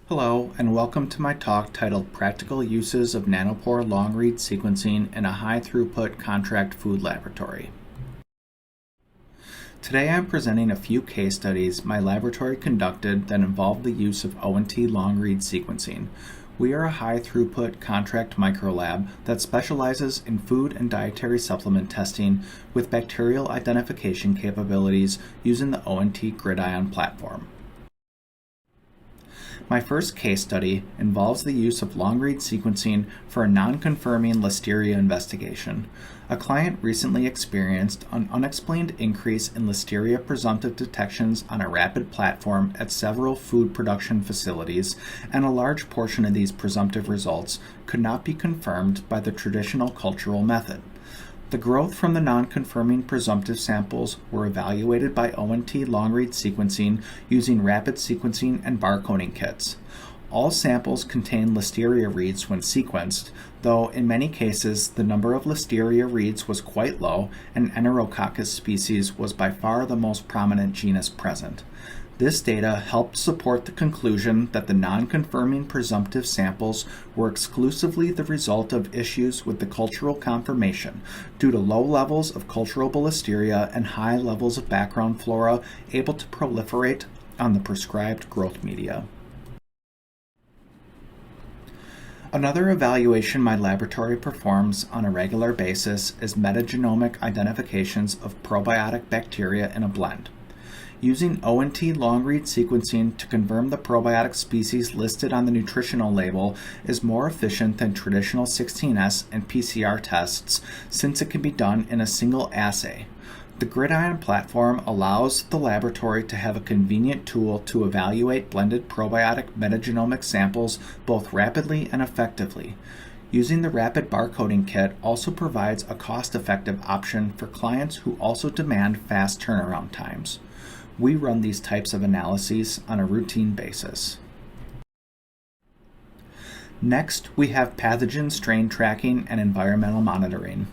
Hello, and welcome to my talk titled Practical Uses of Nanopore Long-Read Sequencing in a High-Throughput Contract Food Laboratory. Today I'm presenting a few case studies my laboratory conducted that involved the use of ONT long-read sequencing. We are a high-throughput contract microlab that specializes in food and dietary supplement testing with bacterial identification capabilities using the ONT GridION platform. My first case study involves the use of long-read sequencing for a non-confirming Listeria investigation. A client recently experienced an unexplained increase in Listeria presumptive detections on a rapid platform at several food production facilities, and a large portion of these presumptive results could not be confirmed by the traditional cultural method. The growth from the non-confirming presumptive samples were evaluated by ONT long-read sequencing using rapid sequencing and barcoding kits. All samples contain Listeria reads when sequenced, though in many cases the number of Listeria reads was quite low and Enterococcus species was by far the most prominent genus present. This data helped support the conclusion that the non-confirming presumptive samples were exclusively the result of issues with the cultural conformation due to low levels of culturable Listeria and high levels of background flora able to proliferate on the prescribed growth media. Another evaluation my laboratory performs on a regular basis is metagenomic identifications of probiotic bacteria in a blend. Using ONT long-read sequencing to confirm the probiotic species listed on the nutritional label is more efficient than traditional 16S and PCR tests since it can be done in a single assay. The GridION platform allows the laboratory to have a convenient tool to evaluate blended probiotic metagenomic samples both rapidly and effectively. Using the rapid barcoding kit also provides a cost-effective option for clients who also demand fast turnaround times. We run these types of analyses on a routine basis. Next, we have pathogen strain tracking and environmental monitoring.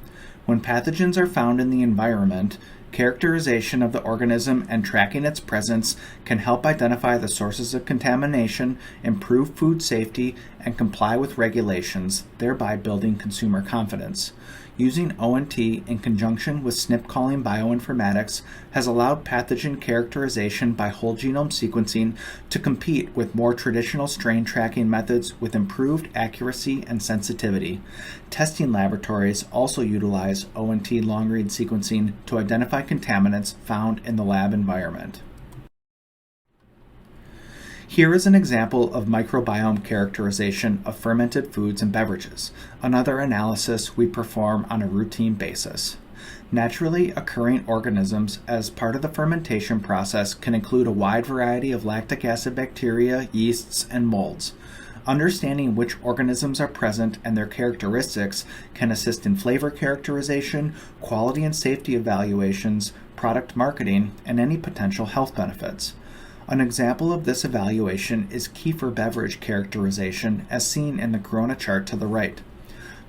When pathogens are found in the environment, characterization of the organism and tracking its presence can help identify the sources of contamination, improve food safety, and comply with regulations, thereby building consumer confidence. Using ONT in conjunction with SNP calling bioinformatics has allowed pathogen characterization by whole genome sequencing to compete with more traditional strain tracking methods with improved accuracy and sensitivity. Testing laboratories also utilize ONT long-read sequencing to identify contaminants found in the lab environment. Here is an example of microbiome characterization of fermented foods and beverages, another analysis we perform on a routine basis. Naturally occurring organisms as part of the fermentation process can include a wide variety of lactic acid bacteria, yeasts, and molds. Understanding which organisms are present and their characteristics can assist in flavor characterization, quality and safety evaluations, product marketing, and any potential health benefits. An example of this evaluation is kefir beverage characterization as seen in the Corona chart to the right.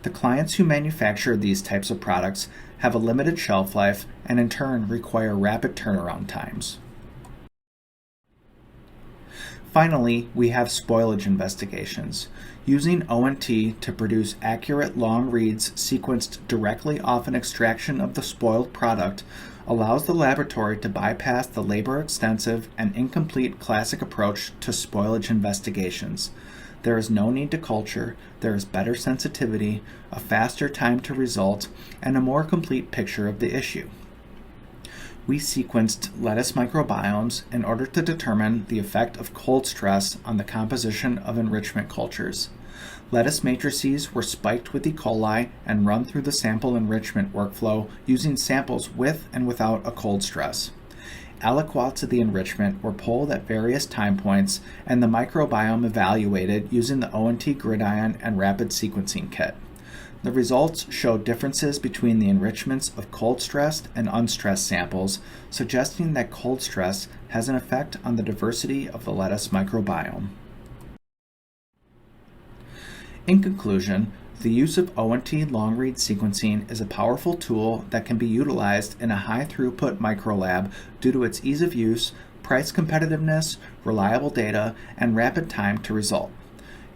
The clients who manufacture these types of products have a limited shelf life and in turn require rapid turnaround times. Finally, we have spoilage investigations. Using ONT to produce accurate long reads sequenced directly off an extraction of the spoiled product allows the laboratory to bypass the labor-extensive and incomplete classic approach to spoilage investigations. There is no need to culture, there is better sensitivity, a faster time to result, and a more complete picture of the issue. We sequenced lettuce microbiomes in order to determine the effect of cold stress on the composition of enrichment cultures. Lettuce matrices were spiked with E. coli and run through the sample enrichment workflow using samples with and without a cold stress. Aliquots of the enrichment were pulled at various time points and the microbiome evaluated using the ONT GridION and rapid sequencing kit. The results showed differences between the enrichments of cold-stressed and unstressed samples, suggesting that cold stress has an effect on the diversity of the lettuce microbiome. In conclusion, The use of ONT long-read sequencing is a powerful tool that can be utilized in a high-throughput microlab due to its ease of use, price competitiveness, reliable data, and rapid time to result.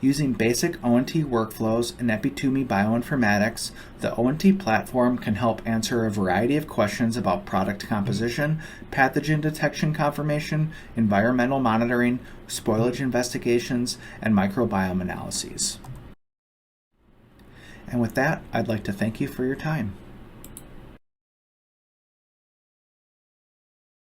Using basic ONT workflows in Epitome bioinformatics, the ONT platform can help answer a variety of questions about product composition, pathogen detection confirmation, environmental monitoring, spoilage investigations, and microbiome analyses. And with that, I'd like to thank you for your time.